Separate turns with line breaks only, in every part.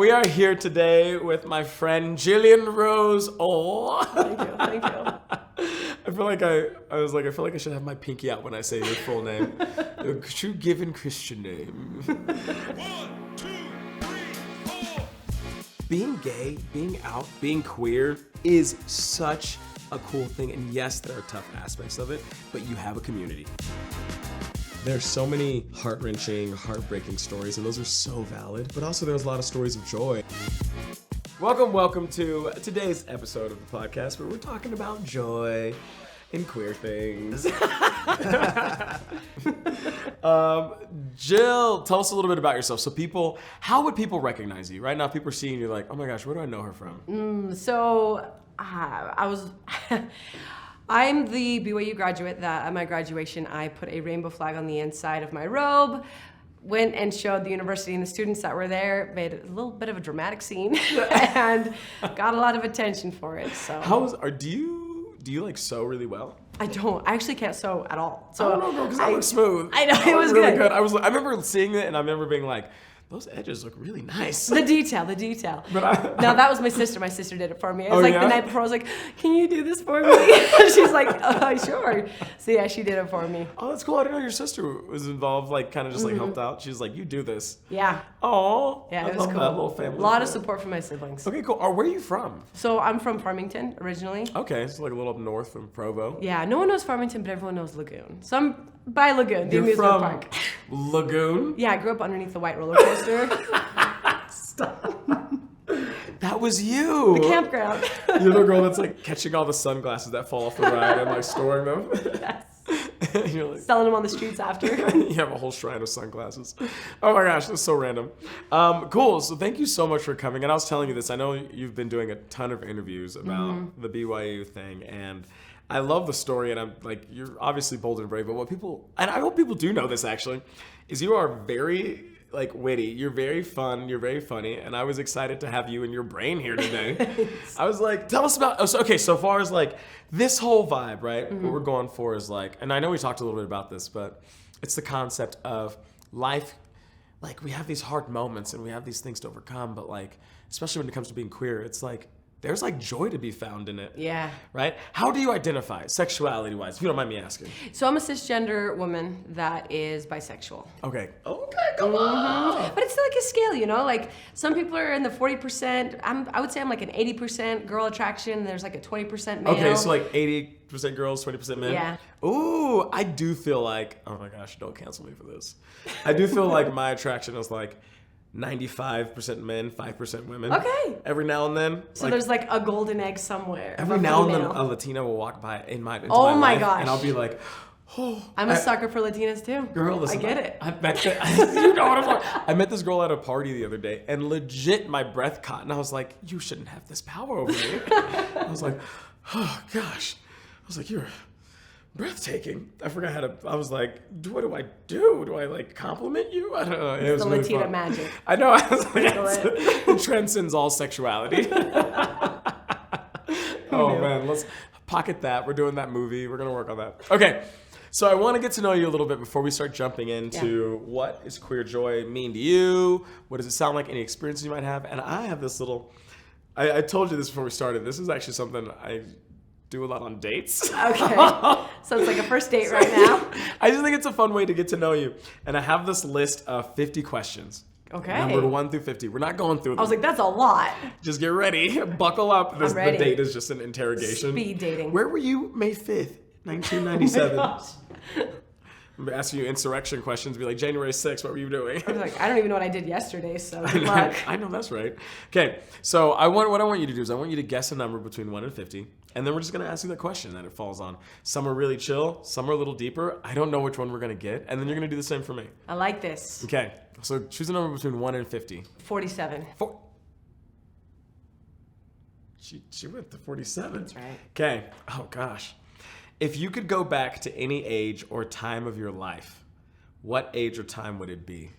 We are here today with my friend Jillian Rose. Oh,
Thank you.
I feel like I feel like I should have my pinky out when I say your full name. A true given Christian name.
1, 2, 3, 4.
Being gay, being out, being queer is such a cool thing. And yes, there are tough aspects of it, but you have a community. There's so many heart-wrenching, heartbreaking stories, and those are so valid. But also there's a lot of stories of joy. Welcome to today's episode of the podcast where we're talking about joy and queer things. Jill, tell us a little bit about yourself. So how would people recognize you? Right now, people are seeing you like, oh my gosh, where do I know her from?
I'm the BYU graduate that at my graduation, I put a rainbow flag on the inside of my robe, went and showed the university and the students that were there, made a little bit of a dramatic scene, and got a lot of attention for it. So
Do you like sew really well?
I don't. I actually can't sew at all. So
I don't know, because that looks smooth.
I know, it was
really
good.
I remember seeing it, and I remember being like, those edges look really nice.
The detail.
But
No, that was my sister. My sister did it for me. It was
Oh,
like
yeah?
the night before, I was like, can you do this for me? She's like, oh, sure. So yeah, she did it for me.
Oh, that's cool. I didn't know your sister was involved, like kind of just like helped out. She was like, you do this.
Yeah.
Oh,
Yeah,
I
it was
love
cool.
that little family.
A lot of support from my siblings.
Okay, cool. Where are you from?
So I'm from Farmington originally.
Okay, so like a little up north from Provo.
Yeah, no one knows Farmington, but everyone knows Lagoon. So I'm by Lagoon, the
You're
amusement
from
park.
Lagoon?
Yeah, I grew up underneath the white roller coaster.
That was you.
The campground.
You're the girl that's like catching all the sunglasses that fall off the ride and like storing them.
Yes.
You're like,
Selling them on the streets after.
you have a whole shrine of sunglasses. Oh my gosh, that's so random. Cool, so thank you so much for coming. And I was telling you this, I know you've been doing a ton of interviews about the BYU thing, and I love the story, and I'm like, you're obviously bold and brave, but what people, and I hope people do know this actually, is you are very like witty, you're very fun, you're very funny, and I was excited to have you in your brain here today. I was like, tell us about, so far as like this whole vibe, right? What we're going for is like, and I know we talked a little bit about this, but it's the concept of life, like we have these hard moments and we have these things to overcome, but like, especially when it comes to being queer, it's like, there's like joy to be found in it.
Yeah.
Right? How do you identify sexuality-wise, if you don't mind me asking?
So I'm a cisgender woman that is bisexual.
Okay, come on.
But it's like a scale, you know? Like some people are in the 40%. I would say I'm like an 80% girl attraction. And there's like a 20% male.
Okay, so like 80% girls, 20% men?
Yeah.
Ooh, I do feel like, oh my gosh, don't cancel me for this. I do feel like my attraction is like 95% men, 5% women.
Okay.
Every now and then.
So there's like a golden egg somewhere.
Every now and then a Latina will walk by into my
Oh my
life,
gosh.
and I'll be like, oh.
I'm a sucker for Latinas too.
Girl, listen,
I get it.
I met you know what I'm talking. I met this girl at a party the other day, and legit my breath caught, and I was like, you shouldn't have this power over me. I was like, oh gosh. I was like, you're breathtaking. I forgot how to, I was like, what do I do? Do I like compliment you? I don't know. It was
the
really
Latina
fun.
magic.
I know. I was like, it transcends all sexuality. Oh man, let's pocket that. We're doing that movie. We're going to work on that. Okay. So I want to get to know you a little bit before we start jumping into what is queer joy mean to you? What does it sound like? Any experiences you might have? And I have this little, I told you this before we started. This is actually something I do a lot on dates.
Okay. So it's like a first date right now.
I just think it's a fun way to get to know you. And I have this list of 50 questions.
Okay.
Numbered 1 through 50. We're not going through them.
I was like, that's a lot.
Just get ready. Buckle up. The
ready.
date is just an interrogation.
Speed dating.
Where were you May 5th, 1997? I'm asking you insurrection questions. Be like, January 6th, what were you doing?
I was like, I don't even know what I did yesterday, so good luck.
I know that's right. Okay, so what I want you to do is I want you to guess a number between 1 and 50, and then we're just going to ask you the question that it falls on. Some are really chill, some are a little deeper. I don't know which one we're going to get, and then you're going to do the same for me.
I like this.
Okay, so choose a number between 1 and 50.
47.
She went to 47.
That's right.
Okay, oh gosh. If you could go back to any age or time of your life, what age or time would it be?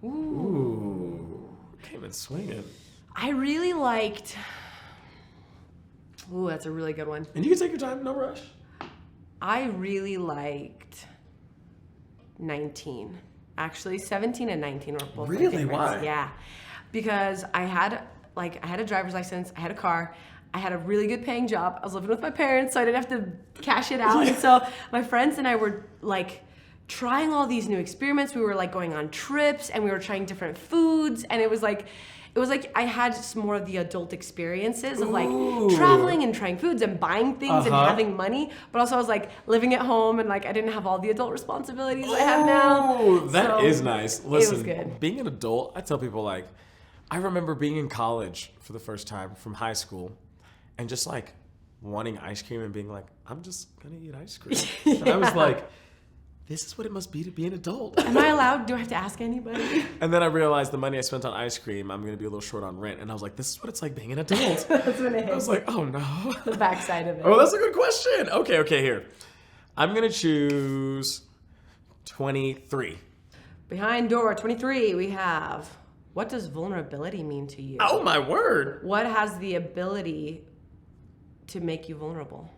Ooh. Came in swinging.
I really liked... Ooh, that's a really good one.
And you can take your time, no rush.
I really liked 19. Actually, 17 and 19 were both my
Really?
favorites.
Why?
Yeah. because I had a driver's license, I had a car, I had a really good paying job. I was living with my parents, so I didn't have to cash it out. And so my friends and I were like trying all these new experiments. We were like going on trips and we were trying different foods, and it was like I had some more of the adult experiences of like traveling and trying foods and buying things and having money, but also I was like living at home and like I didn't have all the adult responsibilities I have now.
Oh, that is nice. Listen,
it was good.
Being an adult, I tell people like, I remember being in college for the first time from high school and just like wanting ice cream and being like, I'm just gonna eat ice cream. And I was like, this is what it must be to be an adult.
Am I allowed? Do I have to ask anybody?
And then I realized the money I spent on ice cream, I'm going to be a little short on rent. And I was like, this is what it's like being an adult.
That's when it hit.
I was like, oh no.
The backside of it.
Oh, that's a good question. Okay, here. I'm going to choose 23.
Behind door 23, we have, what does vulnerability mean to you?
Oh my word.
What has the ability to make you vulnerable?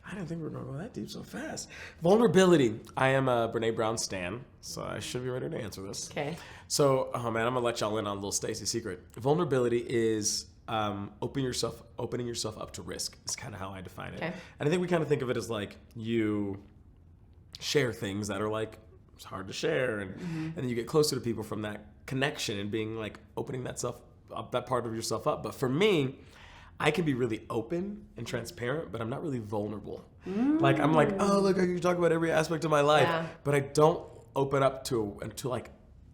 I didn't think we were going to go that deep so fast. Vulnerability. I am a Brene Brown stan, so I should be ready to answer this.
Okay.
So, oh man, I'm going to let y'all in on a little Stacey secret. Vulnerability is opening yourself up to risk. Is kind of how I define it.
Okay.
And I think we kind of think of it as like you share things that are like, it's hard to share. And then you get closer to people from that connection and being like opening that part of yourself up. But for me, I can be really open and transparent, but I'm not really vulnerable. Like I'm like, oh look, I can talk about every aspect of my life, but I don't open up to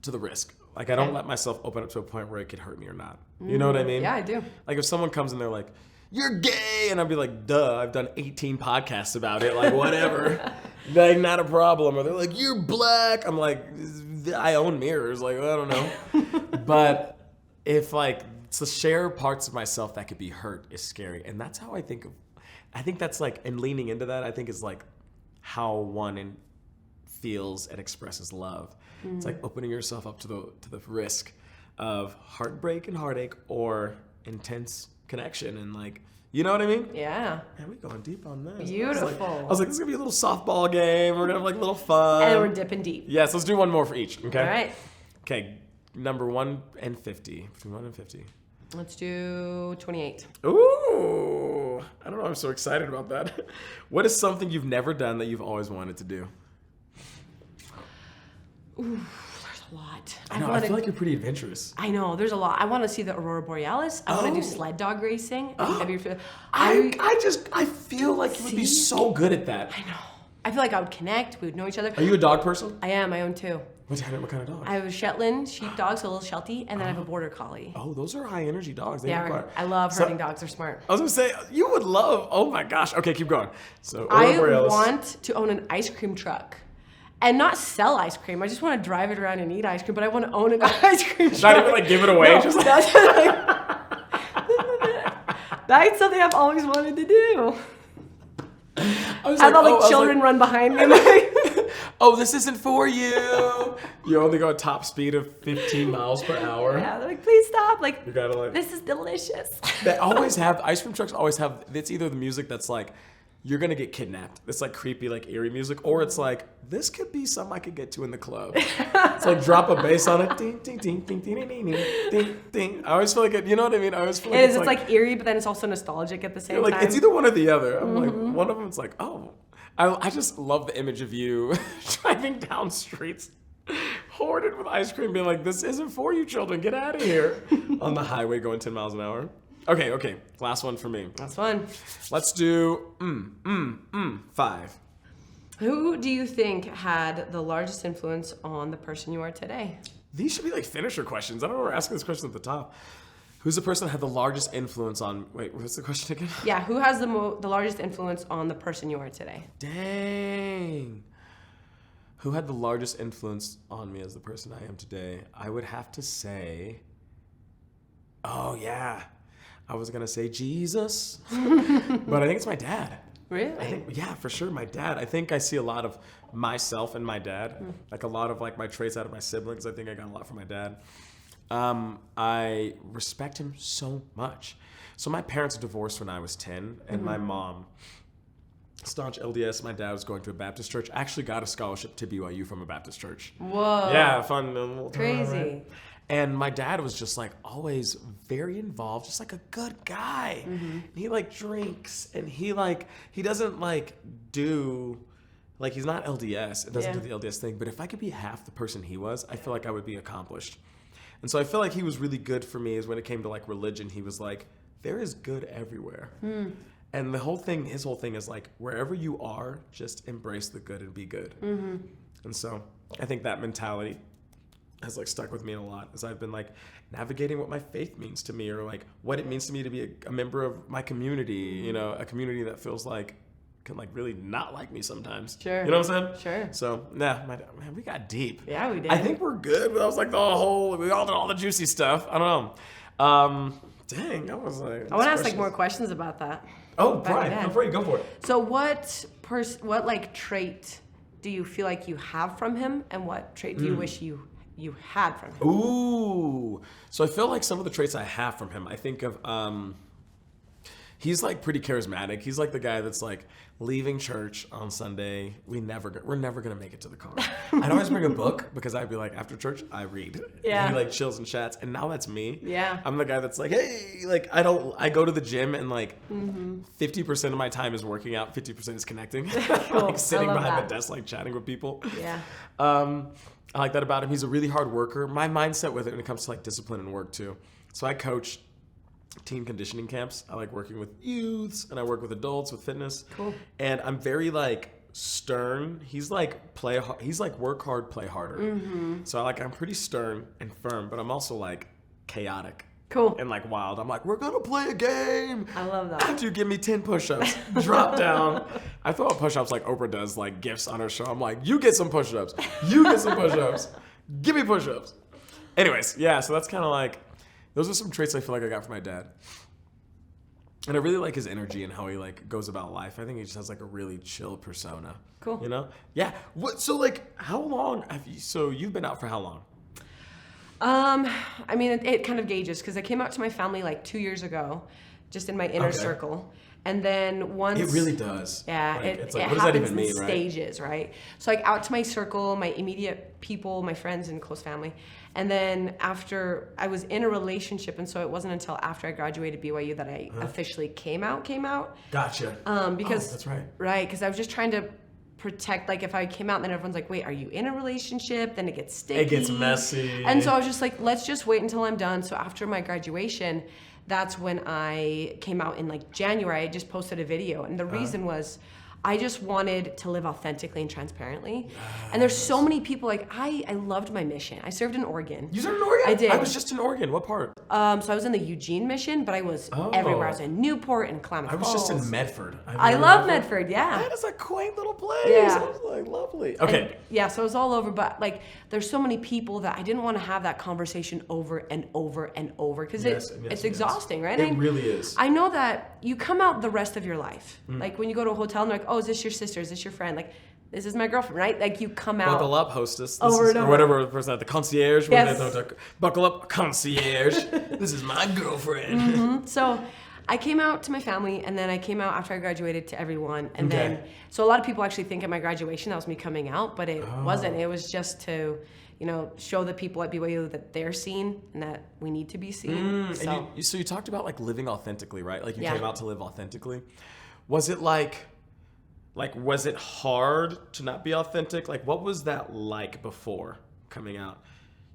the risk. Like I don't let myself open up to a point where it could hurt me or not. You know what I mean?
Yeah, I do.
Like if someone comes and they're like, you're gay, and I'd be like, duh, I've done 18 podcasts about it, like whatever. Like not a problem. Or they're like, you're black. I'm like, I own mirrors, like I don't know. But if like to share parts of myself that could be hurt is scary. And that's how I think that's like, and leaning into that, I think is like how one feels and expresses love. It's like opening yourself up to the risk of heartbreak and heartache or intense connection. And like, you know what I mean?
Yeah.
Man, we're going deep on this.
Beautiful.
I was like, this is gonna be a little softball game. We're gonna have like a little fun.
And we're dipping deep.
Yes, let's do one more for each, okay?
All right.
Okay, number 1 and 50. Between 1 and 50.
Let's do 28.
Ooh, I don't know. I'm so excited about that. What is something you've never done that you've always wanted to do?
Ooh, there's a lot.
I feel like you're pretty adventurous.
I know, there's a lot. I want to see the Aurora Borealis. I want to do sled dog racing.
I feel like you would be so good at that.
I know. I feel like I would connect. We would know each other.
Are you a dog person?
I am. I own 2.
What kind of dog?
I have a Shetland sheepdog, so a little Sheltie, and then I have a border collie.
Oh, those are high energy dogs.
I love herding dogs. They're smart.
I was gonna say you would love. Oh my gosh. Okay, keep going. So
I want to own an ice cream truck, and not sell ice cream. I just want to drive it around and eat ice cream. But I want to own an ice cream truck.
Not even like give it away.
No,
Just like,
that's something I've always wanted to do.
I was
Have all
oh,
the children run behind me. Like,
oh, this isn't for you. You only go at top speed of 15 miles per hour.
yeah, they're like, please stop. Like,
You gotta like.
this is delicious.
They always have ice cream trucks. Always have. It's either the music that's like, you're gonna get kidnapped. It's like creepy, like eerie music, or it's like this could be something I could get to in the club. It's like drop a bass on it, ding ding ding ding ding ding ding ding ding. I always feel like it. You know what I mean? I always feel like
It is. It's like eerie, but then it's also nostalgic at the same
like
time.
it's either one or the other. I'm like one of them. It's like oh, I just love the image of you driving down streets, hoarded with ice cream, being like, this isn't for you, children. Get out of here on the highway going 10 miles an hour. Okay. Last one for me.
That's fun.
Let's do 5.
Who do you think had the largest influence on the person you are today?
These should be like finisher questions. I don't know why we're asking this question at the top. Who's the person that had the largest influence on... Wait, what's the question again?
Yeah, who has the largest influence on the person you are today?
Dang. Who had the largest influence on me as the person I am today? I would have to say... Oh, yeah. I was going to say Jesus. But I think it's my dad.
Really?
Yeah, for sure, my dad. I think I see a lot of myself in my dad. Like a lot of like my traits out of my siblings. I think I got a lot from my dad. I respect him so much. So my parents divorced when I was 10, and my mom, staunch LDS, my dad was going to a Baptist church. Actually got a scholarship to BYU from a Baptist church.
Whoa.
Yeah, fun little time,
Crazy.
right? And my dad was just like always very involved, just like a good guy. And he like drinks and he doesn't like do, like he's not LDS. It doesn't do the LDS thing. But if I could be half the person he was, I feel like I would be accomplished. And so I feel like he was really good for me is when it came to like religion. He was like, there is good everywhere. And his whole thing is like, wherever you are, just embrace the good and be good. And so I think that mentality has like stuck with me a lot as I've been like navigating what my faith means to me, or like what it means to me to be a member of my community, you know, a community that feels like can like really not like me sometimes.
Sure.
You know what I'm saying?
Sure.
So man, we got deep.
Yeah, we did.
I think we're good. That was like we all did all the juicy stuff. I don't know. Dang, I was like.
I want to ask like more questions about that.
Oh,
Back
Brian,
then.
feel free, go for it.
So what like trait do you feel like you have from him, and what trait do you wish you had from him?
Ooh. So I feel like some of the traits I have from him, I think of, he's like pretty charismatic. He's like the guy that's like leaving church on Sunday. We're never gonna make it to the car. I'd always bring a book because I'd be like, after church, I read.
Yeah.
He like chills and chats, and now that's me.
Yeah.
I'm the guy that's like, hey, like I go to the gym and like 50% of my time is working out, 50% is connecting. Like sitting
I love
behind
that.
the desk, like chatting with people.
Yeah.
I like that about him. He's a really hard worker. My mindset with it when it comes to like discipline and work too. So I coach teen conditioning camps. I like working with youths and I work with adults with fitness.
Cool.
And I'm very like stern. He's like work hard, play harder. So I'm pretty stern and firm, but I'm also like chaotic.
Cool.
And like wild. I'm like, we're gonna play a game.
I love that.
After you give me 10 push-ups, drop down. I throw out push-ups like Oprah does, like gifts on her show. I'm like, you get some push-ups. You get some push-ups. Give me push-ups. Anyways, yeah, so that's kind of like, those are some traits I feel like I got from my dad. And I really like his energy and how he like goes about life. I think he just has like a really chill persona.
Cool.
You know? Yeah. So like, how long so you've been out for how long?
I mean, it kind of gauges because I came out to my family like 2 years ago, just in my inner
Okay.
circle. And then once...
It really does.
Yeah,
Like,
it
it's like,
it
what does that
happens
even mean,
in
right?
stages, right? So like out to my circle, my immediate people, my friends and close family. And then after I was in a relationship, and so it wasn't until after I graduated BYU that I officially came out.
Gotcha.
Because
that's right.
Right, because I was just trying to protect, like if I came out, then everyone's like, wait, are you in a relationship? Then it gets sticky.
It gets messy.
And so I was just like, let's just wait until I'm done. So after my graduation, that's when I came out in like January. I just posted a video, and the reason was I just wanted to live authentically and transparently. And there's so many people, like I loved my mission. I served in Oregon.
You served in Oregon?
I did.
I was just in Oregon. What part?
So I was in the Eugene mission, but I was everywhere. I was in Newport and Klamath
I was
Falls.
just in Medford.
I love Medford, yeah.
That is a quaint little place.
Yeah.
I was like, lovely. Okay.
And, yeah, so it was all over, but like there's so many people that I didn't want to have that conversation over and over and over because it's exhausting, right?
It really is.
I know that you come out the rest of your life. Like when you go to a hotel and they're like, oh, is this your sister? Is this your friend? Like, this is my girlfriend, right? Like you come out.
Buckle up, hostess.
Over and
or
over.
whatever the person at the concierge.
Yes.
Buckle up, concierge. This is my girlfriend.
So I came out to my family, and then I came out after I graduated to everyone. And
Okay.
then, so a lot of people actually think at my graduation that was me coming out, but it wasn't. It was just to, show the people at BYU that they're seen and that we need to be seen. So,
And so you talked about like living authentically, right? Like you
Yeah.
came out to live authentically. Was it was it hard to not be authentic? Like what was that like before coming out?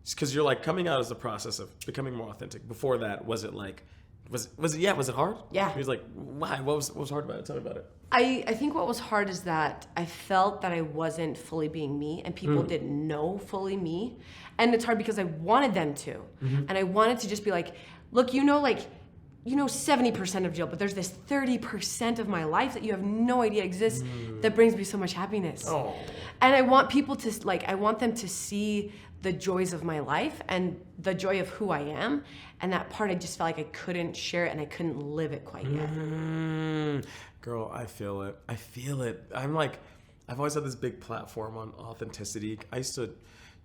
Because you're like coming out is the process of becoming more authentic. Before that, was it like, was it hard?
Yeah.
He was like, why? What was hard about it? Tell me about it.
I think what was hard is that I felt that I wasn't fully being me, and people didn't know fully me. And it's hard because I wanted them to. And I wanted to just be like, look, 70% of Jill, but there's this 30% of my life that you have no idea exists that brings me so much happiness.
Oh.
And I want people to, I want them to see the joys of my life and the joy of who I am. And that part, I just felt like I couldn't share it and I couldn't live it quite yet.
Girl, I feel it. I feel it. I'm like, I've always had this big platform on authenticity. I used to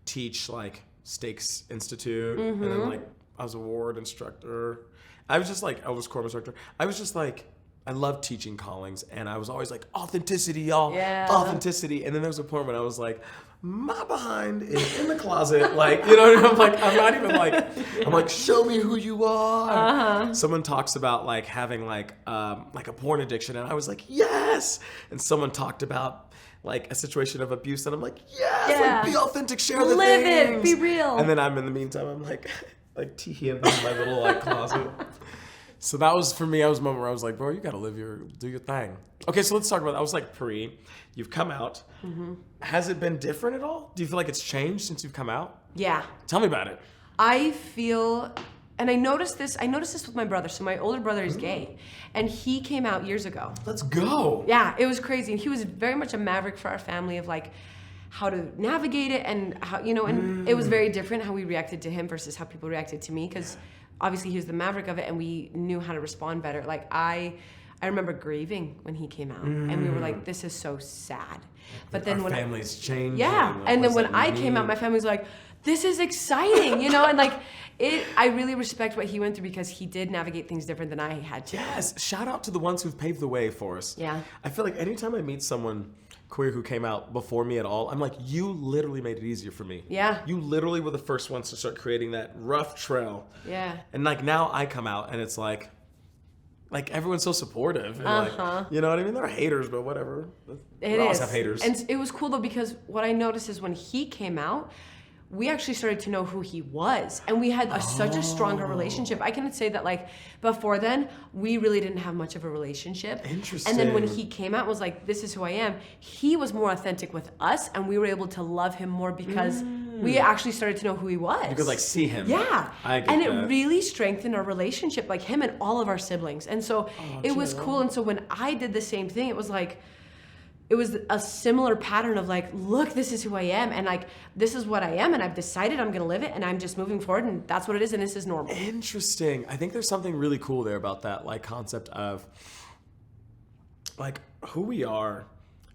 teach like Stakes Institute, and then like I was a ward instructor. I was just like Elvis Corps instructor. I was just like, I love teaching callings, and I was always like, authenticity, y'all,
Yeah.
authenticity. And then there was a point when I was like, my behind is in the closet. Like, you know what I mean? I'm like, I'm not even like, I'm like, show me who you are. Someone talks about like having like a porn addiction, and I was like, yes. And someone talked about like a situation of abuse, and I'm like, yes,
Yeah.
like, be authentic, share the
Live
things.
it, be real.
And then in the meantime, I'm like teeing in my little like closet. So that was, for me, I was a moment where I was like, bro, you gotta do your thing. Okay, so let's talk about that. I was like, you've come out. Has it been different at all? Do you feel like it's changed since you've come out?
Yeah.
Tell me about it.
I feel, and I noticed this with my brother. So my older brother is gay, and he came out years ago.
Let's go.
Yeah, it was crazy. And he was very much a maverick for our family of like how to navigate it and how, you know, and it was very different how we reacted to him versus how people reacted to me, because obviously he was the maverick of it and we knew how to respond better. Like I remember grieving when he came out and we were like, this is so sad. But then
Our family's changing.
yeah,
What
and then
does
when
that
I came out,
mean?
my family was like, this is exciting, you know, and like I really respect what he went through because he did navigate things different than I had to.
Yes, shout out to the ones who've paved the way for us.
Yeah.
I feel like anytime I meet someone queer who came out before me at all, I'm like, you literally made it easier for me.
Yeah.
You literally were the first ones to start creating that rough trail.
Yeah.
And like now I come out and it's like everyone's so supportive. And like, you know what I mean? They're haters, but whatever.
It
We always
is.
have haters.
And it was cool though because what I noticed is when he came out, we actually started to know who he was, and we had such a stronger relationship. I can say that like before then, we really didn't have much of a relationship.
Interesting.
And then when he came out and was like, this is who I am, he was more authentic with us, and we were able to love him more because we actually started to know who he was.
You could like see him.
Yeah.
I get
and
that.
it really strengthened our relationship, like him and all of our siblings. And so it was
Jill.
cool. And so when I did the same thing, it was like, it was a similar pattern of like, look, this is who I am, and like, this is what I am, and I've decided I'm gonna live it, and I'm just moving forward, and that's what it is, and this is normal.
Interesting. I think there's something really cool there about that like concept of like who we are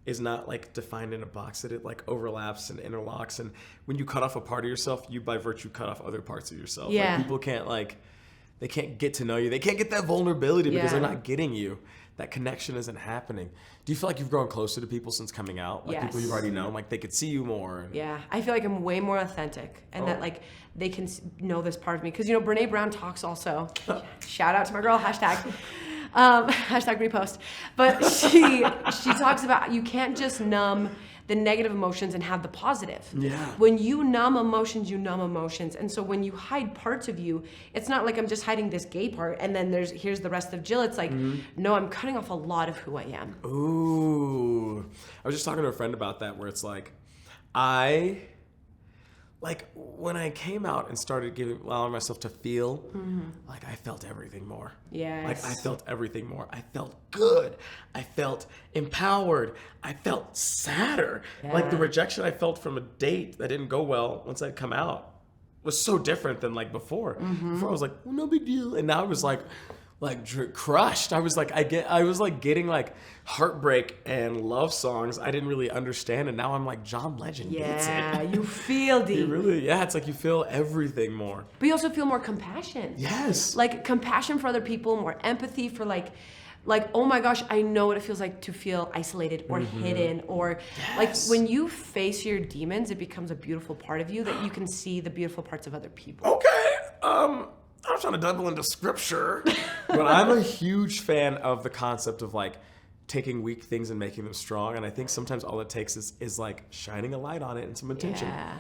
is not like defined in a box, that it like overlaps and interlocks, and when you cut off a part of yourself, you by virtue cut off other parts of yourself.
Yeah.
Like people can't they can't get to know you. They can't get that vulnerability because
Yeah.
they're not getting you. That connection isn't happening. Do you feel like you've grown closer to people since coming out? Like people
Yes.
you've already known, like they could see you more.
Yeah, I feel like I'm way more authentic, and that like they can know this part of me. Because you know, Brene Brown talks also. Shout out to my girl. Hashtag repost. But she talks about you can't just numb the negative emotions and have the positive.
Yeah.
When you numb emotions, you numb emotions. And so when you hide parts of you, it's not like I'm just hiding this gay part and then here's the rest of Jill. It's like, no, I'm cutting off a lot of who I am.
Ooh. I was just talking to a friend about that, where it's like, when I came out and started allowing myself to feel, like I felt everything more.
Yes.
Like I felt everything more. I felt good. I felt empowered. I felt sadder. Like the
Yeah.
rejection I felt from a date that didn't go well once I'd come out was so different than like before. Before I was like, well, no big deal. And now I was like crushed. I was getting like heartbreak and love songs I didn't really understand, and now I'm like, John Legend gets
Yeah,
it.
you feel deep.
It's like you feel everything more.
But you also feel more compassion.
Yes.
Like compassion for other people, more empathy for like, oh my gosh, I know what it feels like to feel isolated or hidden, or like when you face your demons, it becomes a beautiful part of you that you can see the beautiful parts of other people.
Okay. I'm trying to double into scripture, but I'm a huge fan of the concept of like taking weak things and making them strong. And I think sometimes all it takes is like shining a light on it and some attention.
Yeah.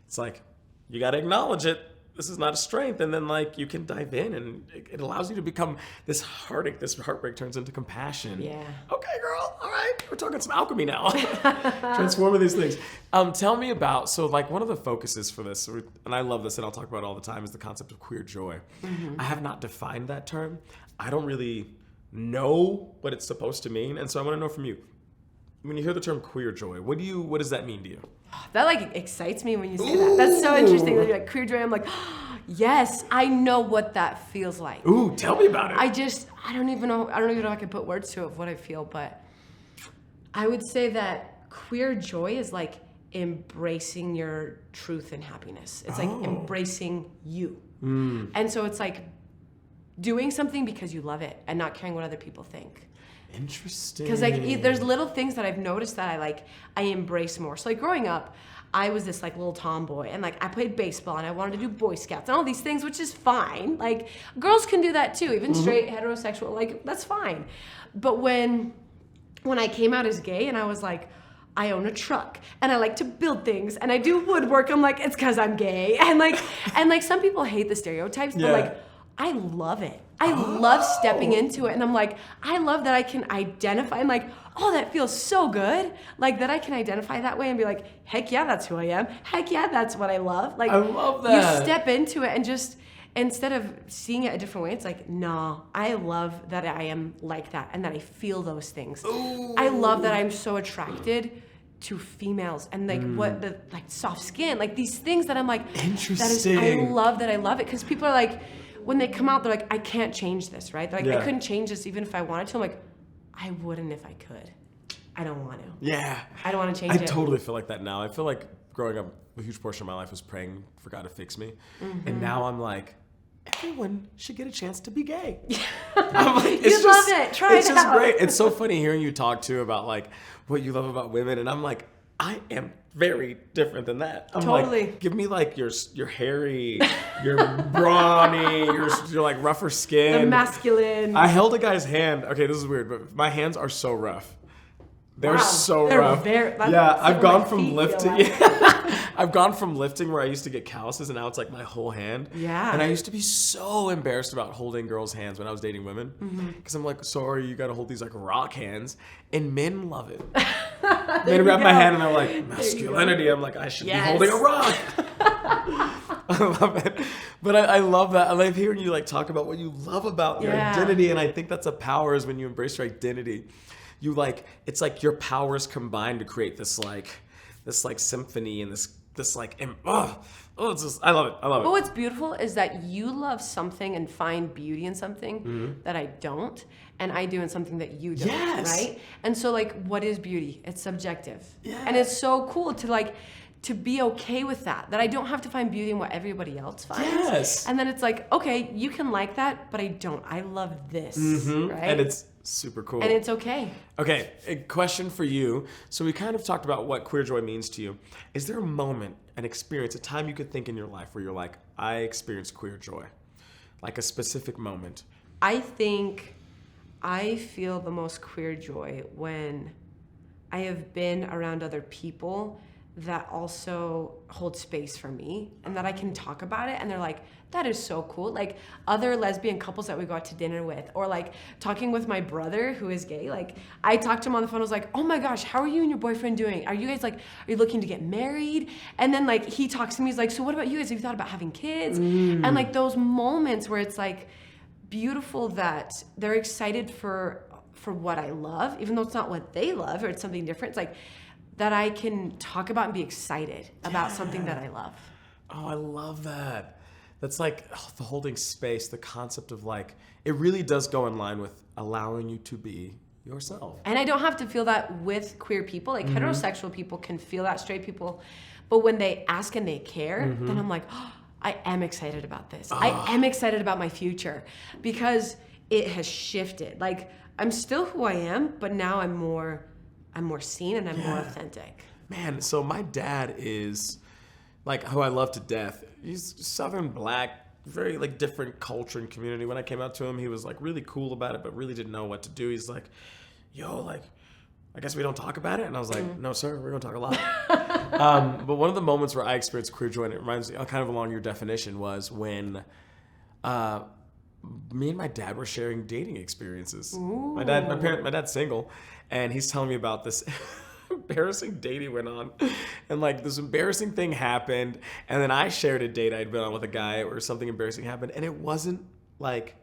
It's like, you got to acknowledge it. This is not a strength. And then like you can dive in, and it allows you to become this heartbreak turns into compassion.
Yeah.
Okay, girl. All right. We're talking some alchemy now. Transforming these things. Tell me about, so like one of the focuses for this, and I love this and I'll talk about it all the time, is the concept of queer joy. I have not defined that term. I don't really know what it's supposed to mean. And so I want to know from you, when you hear the term queer joy, what does that mean to you?
That like excites me when you say that. That's so interesting. Like, you're like queer joy. I'm like, yes, I know what that feels like.
Ooh, tell me about it.
I don't even know if I can put words to it of what I feel, but I would say that queer joy is like embracing your truth and happiness. It's like embracing you. And so it's like doing something because you love it and not caring what other people think.
Interesting.
Because like there's little things that I've noticed that I embrace more. So like growing up, I was this like little tomboy, and like I played baseball, and I wanted to do Boy Scouts and all these things, which is fine. Like girls can do that too, even straight, heterosexual, like that's fine. But when I came out as gay, and I was like, I own a truck, and I like to build things, and I do woodwork. I'm like, it's because I'm gay, and like some people hate the stereotypes, but like I love it. I love stepping into it, and I'm like, I love that I can identify, and like, oh, that feels so good, like that I can identify that way and be like, heck yeah, that's who I am. Heck yeah, that's what I love. Like,
I love that.
You step into it and just, instead of seeing it a different way, it's like, no, I love that I am like that and that I feel those things.
Ooh.
I love that I'm so attracted to females and like what the like soft skin, like these things that I'm like,
interesting.
I love that I love it, because people are like, when they come out, they're like, I can't change this, right? They're like, I couldn't change this even if I wanted to. I'm like, I wouldn't if I could. I don't want to.
Yeah.
I don't want to change it.
I totally feel like that now. I feel like growing up, a huge portion of my life was praying for God to fix me. And now I'm like, everyone should get a chance to be gay. I'm like,
You love it. Try it out.
It's just great. It's so funny hearing you talk too about like what you love about women. And I'm like, I am very different than that. I'm
Totally.
like, give me like your hairy, your brawny, your like rougher skin.
The masculine.
I held a guy's hand. Okay, this is weird, but my hands are so rough. They're
Wow.
so
They're
rough. I've gone from lifting. I've gone from lifting where I used to get calluses, and now it's like my whole hand.
Yeah.
And I used to be so embarrassed about holding girls' hands when I was dating women, because I'm like, sorry, you got to hold these like rock hands, and men love it. Men grab my hand and they're like, masculinity. I'm like, I should be holding a rock. I love it. But I love that. I love hearing you like talk about what you love about your identity, and I think that's a power, is when you embrace your identity. You like, it's like your powers combined to create this like symphony and this like, it's just, I love it. I love it.
But what's beautiful is that you love something and find beauty in something that I don't, and I do in something that you don't, right? And so like, what is beauty? It's subjective.
Yeah.
And it's so cool to be okay with that I don't have to find beauty in what everybody else finds.
Yes.
And then it's like, okay, you can like that, but I don't. I love this, right?
And it's super cool.
And it's okay.
Okay, a question for you. So we kind of talked about what queer joy means to you. Is there a moment, an experience, a time you could think in your life where you're like, I experienced queer joy? Like a specific moment.
I think I feel the most queer joy when I have been around other people that also hold space for me, and that I can talk about it, and they're like, that is so cool. Like other lesbian couples that we go out to dinner with, or like talking with my brother who is gay. Like I talked to him on the phone, I was like, oh my gosh, how are you and your boyfriend doing? Are you guys like, are you looking to get married? And then like he talks to me, he's like, so what about you guys? Have you thought about having kids? And like those moments where it's like beautiful that they're excited for what I love, even though it's not what they love, or it's something different. It's like that I can talk about and be excited about something that I love.
Oh, I love that. That's like the holding space, the concept of like, it really does go in line with allowing you to be yourself.
And I don't have to feel that with queer people. Like heterosexual people can feel that, straight people. But when they ask and they care, then I'm like, oh, I am excited about this. I am excited about my future, because it has shifted. Like I'm still who I am, but now I'm more seen and I'm more authentic.
Man, so my dad is like, who I love to death. He's Southern Black, very like different culture and community. When I came out to him, he was like really cool about it, but really didn't know what to do. He's like, yo, like, I guess we don't talk about it. And I was like, no, sir, we're gonna talk a lot. But one of the moments where I experienced queer joy, and it reminds me kind of along your definition, was when me and my dad were sharing dating experiences.
Ooh.
My dad's single, and he's telling me about this embarrassing date he went on, and like this embarrassing thing happened, and then I shared a date I'd been on with a guy where something embarrassing happened, and it wasn't like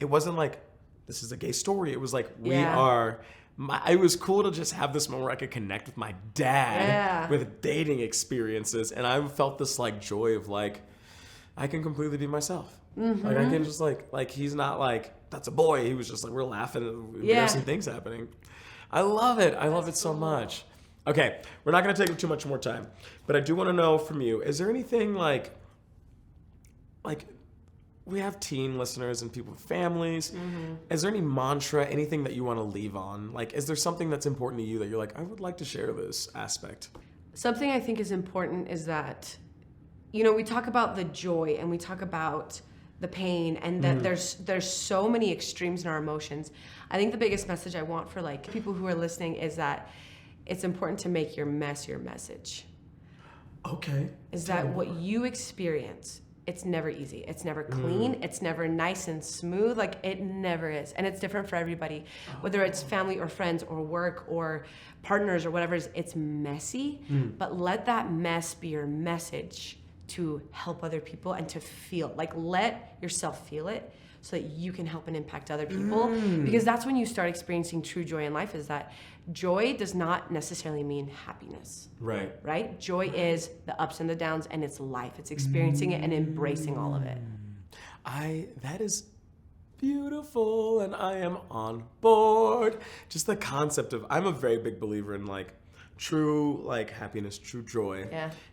this is a gay story. It was like it was cool to just have this moment where I could connect with my dad with dating experiences, and I felt this like joy of like, I can completely be myself. Like I can just like he's not like, that's a boy. He was just like, we're laughing at embarrassing things happening. I love it. I love it so much. Okay, we're not going to take up too much more time, but I do want to know from you, is there anything like we have teen listeners and people with families. Is there any mantra, anything that you want to leave on? Like, is there something that's important to you that you're like, I would like to share this aspect?
Something I think is important is that, you know, we talk about the joy and we talk about the pain, and that there's so many extremes in our emotions. I think the biggest message I want for like people who are listening is that it's important to make your mess your message.
Okay.
Is that what you experience? It's never easy. It's never clean. It's never nice and smooth. Like, it never is. And it's different for everybody, whether it's family or friends or work or partners or whatever it is. It's messy, but let that mess be your message to help other people and to feel. Like, let yourself feel it so that you can help and impact other people. Because that's when you start experiencing true joy in life, is that joy does not necessarily mean happiness. Right? Joy is the ups and the downs, and it's life. It's experiencing it and embracing all of it.
That is beautiful, and I am on board. Just the concept of, I'm a very big believer in like true like happiness, true joy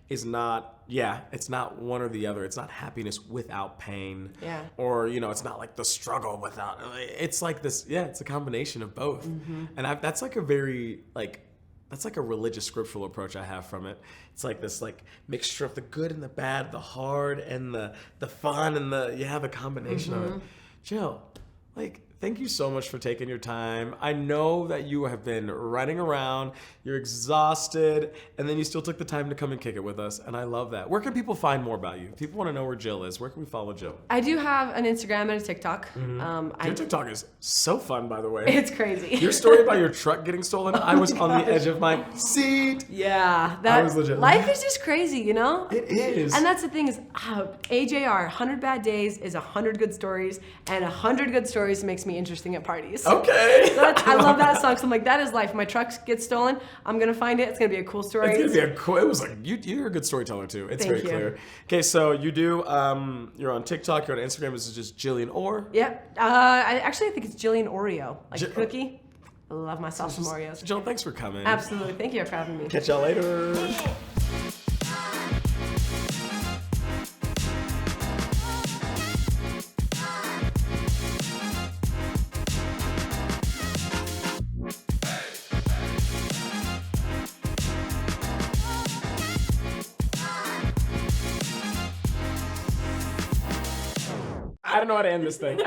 is not, it's not one or the other. It's not happiness without pain. Or, you know, it's not like the struggle without, it's like this, it's a combination of both. And that's like a very like, that's like a religious scriptural approach I have from it. It's like this like mixture of the good and the bad, the hard and the fun and the combination of it. Jill, like, thank you so much for taking your time. I know that you have been running around, you're exhausted, and then you still took the time to come and kick it with us, and I love that. Where can people find more about you? If people want to know where Jill is, where can we follow Jill?
I do have an Instagram and a TikTok.
Your TikTok is so fun, by the way.
It's crazy.
Your story about your truck getting stolen, I was on the edge of my seat.
Yeah,
I was legit.
Life is just crazy, you know?
It is.
And that's the thing is, AJR, 100 bad days is 100 good stories, and 100 good stories makes me interesting at parties.
Okay.
So I love that song. So I'm like, that is life. My truck gets stolen. I'm gonna find it. It's gonna be a cool story.
It's gonna be a cool. It was like you're a good storyteller too. It's
Thank
very
you.
clear. Okay, so you do. You're on TikTok. You're on Instagram. This is just Jillian Orr.
Yep. I think it's Jillian Oreo, like cookie. I love myself some Oreos.
Jill, thanks for coming.
Absolutely. Thank you for having me.
Catch y'all later. I don't know how to end this thing.